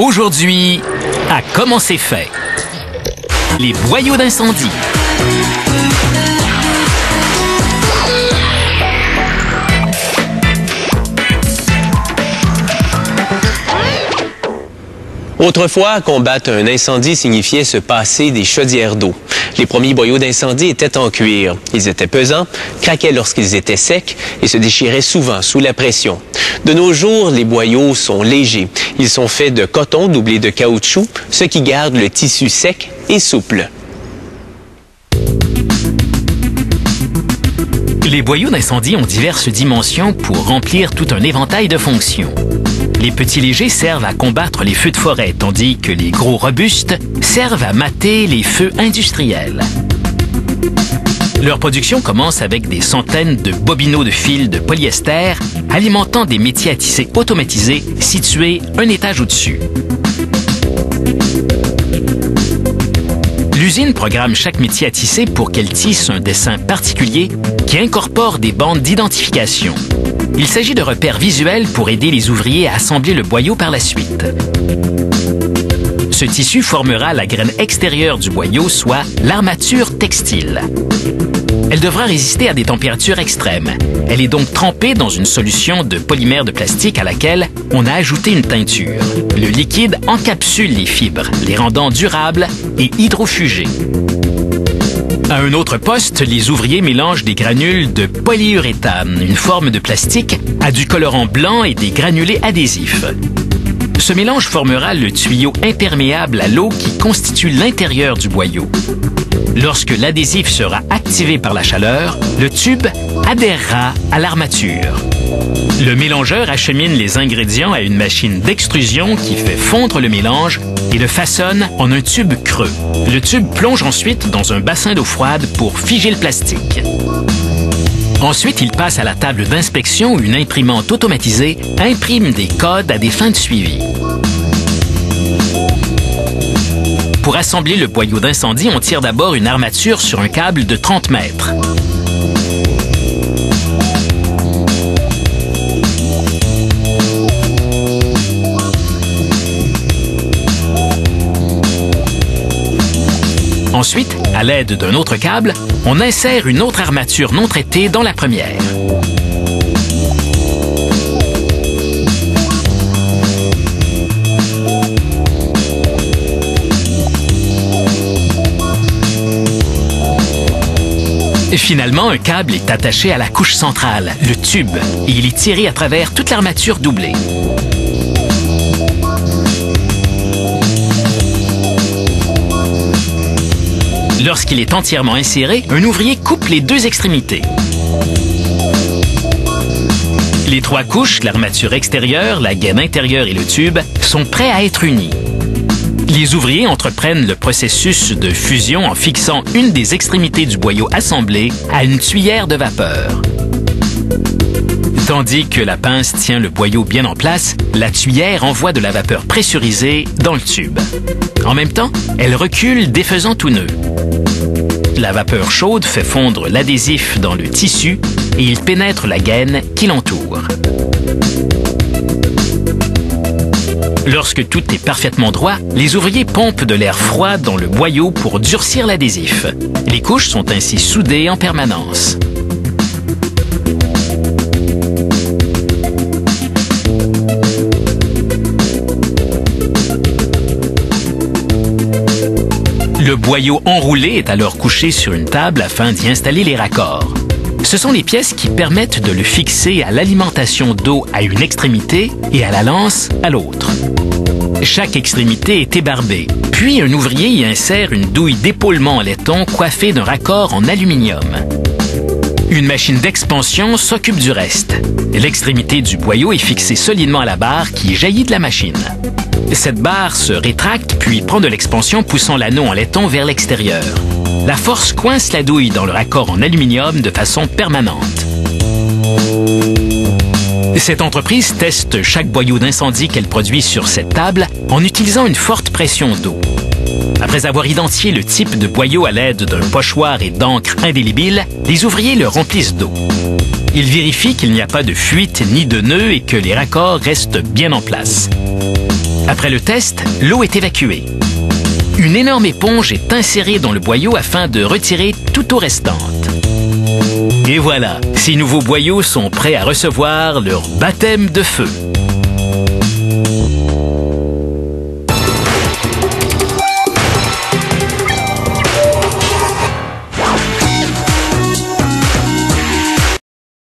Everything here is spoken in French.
Aujourd'hui, à Comment c'est fait, les boyaux d'incendie. Autrefois, combattre un incendie signifiait se passer des chaudières d'eau. Les premiers boyaux d'incendie étaient en cuir. Ils étaient pesants, craquaient lorsqu'ils étaient secs et se déchiraient souvent sous la pression. De nos jours, les boyaux sont légers. Ils sont faits de coton doublé de caoutchouc, ce qui garde le tissu sec et souple. Les boyaux d'incendie ont diverses dimensions pour remplir tout un éventail de fonctions. Les petits légers servent à combattre les feux de forêt, tandis que les gros robustes servent à mater les feux industriels. Leur production commence avec des centaines de bobinaux de fil de polyester alimentant des métiers à tisser automatisés situés un étage au-dessus. L'usine programme chaque métier à tisser pour qu'elle tisse un dessin particulier qui incorpore des bandes d'identification. Il s'agit de repères visuels pour aider les ouvriers à assembler le boyau par la suite. Ce tissu formera la graine extérieure du boyau, soit l'armature textile. Elle devra résister à des températures extrêmes. Elle est donc trempée dans une solution de polymère de plastique à laquelle on a ajouté une teinture. Le liquide encapsule les fibres, les rendant durables et hydrofugées. À un autre poste, les ouvriers mélangent des granules de polyuréthane, une forme de plastique, à du colorant blanc et des granulés adhésifs. Ce mélange formera le tuyau imperméable à l'eau qui constitue l'intérieur du boyau. Lorsque l'adhésif sera activé par la chaleur, le tube adhérera à l'armature. Le mélangeur achemine les ingrédients à une machine d'extrusion qui fait fondre le mélange et le façonne en un tube creux. Le tube plonge ensuite dans un bassin d'eau froide pour figer le plastique. Ensuite, il passe à la table d'inspection où une imprimante automatisée imprime des codes à des fins de suivi. Pour assembler le boyau d'incendie, on tire d'abord une armature sur un câble de 30 mètres. Ensuite, à l'aide d'un autre câble, on insère une autre armature non traitée dans la première. Finalement, un câble est attaché à la couche centrale, le tube, et il est tiré à travers toute l'armature doublée. Lorsqu'il est entièrement inséré, un ouvrier coupe les deux extrémités. Les trois couches, l'armature extérieure, la gaine intérieure et le tube, sont prêts à être unis. Les ouvriers entreprennent le processus de fusion en fixant une des extrémités du boyau assemblé à une tuyère de vapeur. Tandis que la pince tient le boyau bien en place, la tuyère envoie de la vapeur pressurisée dans le tube. En même temps, elle recule défaisant tout nœud. La vapeur chaude fait fondre l'adhésif dans le tissu et il pénètre la gaine qui l'entoure. Lorsque tout est parfaitement droit, les ouvriers pompent de l'air froid dans le boyau pour durcir l'adhésif. Les couches sont ainsi soudées en permanence. Le boyau enroulé est alors couché sur une table afin d'y installer les raccords. Ce sont les pièces qui permettent de le fixer à l'alimentation d'eau à une extrémité et à la lance à l'autre. Chaque extrémité est ébarbée, puis un ouvrier y insère une douille d'épaulement en laiton coiffée d'un raccord en aluminium. Une machine d'expansion s'occupe du reste. L'extrémité du boyau est fixée solidement à la barre qui jaillit de la machine. Cette barre se rétracte puis prend de l'expansion poussant l'anneau en laiton vers l'extérieur. La force coince la douille dans le raccord en aluminium de façon permanente. Cette entreprise teste chaque boyau d'incendie qu'elle produit sur cette table en utilisant une forte pression d'eau. Après avoir identifié le type de boyau à l'aide d'un pochoir et d'encre indélébile, les ouvriers le remplissent d'eau. Ils vérifient qu'il n'y a pas de fuite ni de nœud et que les raccords restent bien en place. Après le test, l'eau est évacuée. Une énorme éponge est insérée dans le boyau afin de retirer toute eau restante. Et voilà, ces nouveaux boyaux sont prêts à recevoir leur baptême de feu.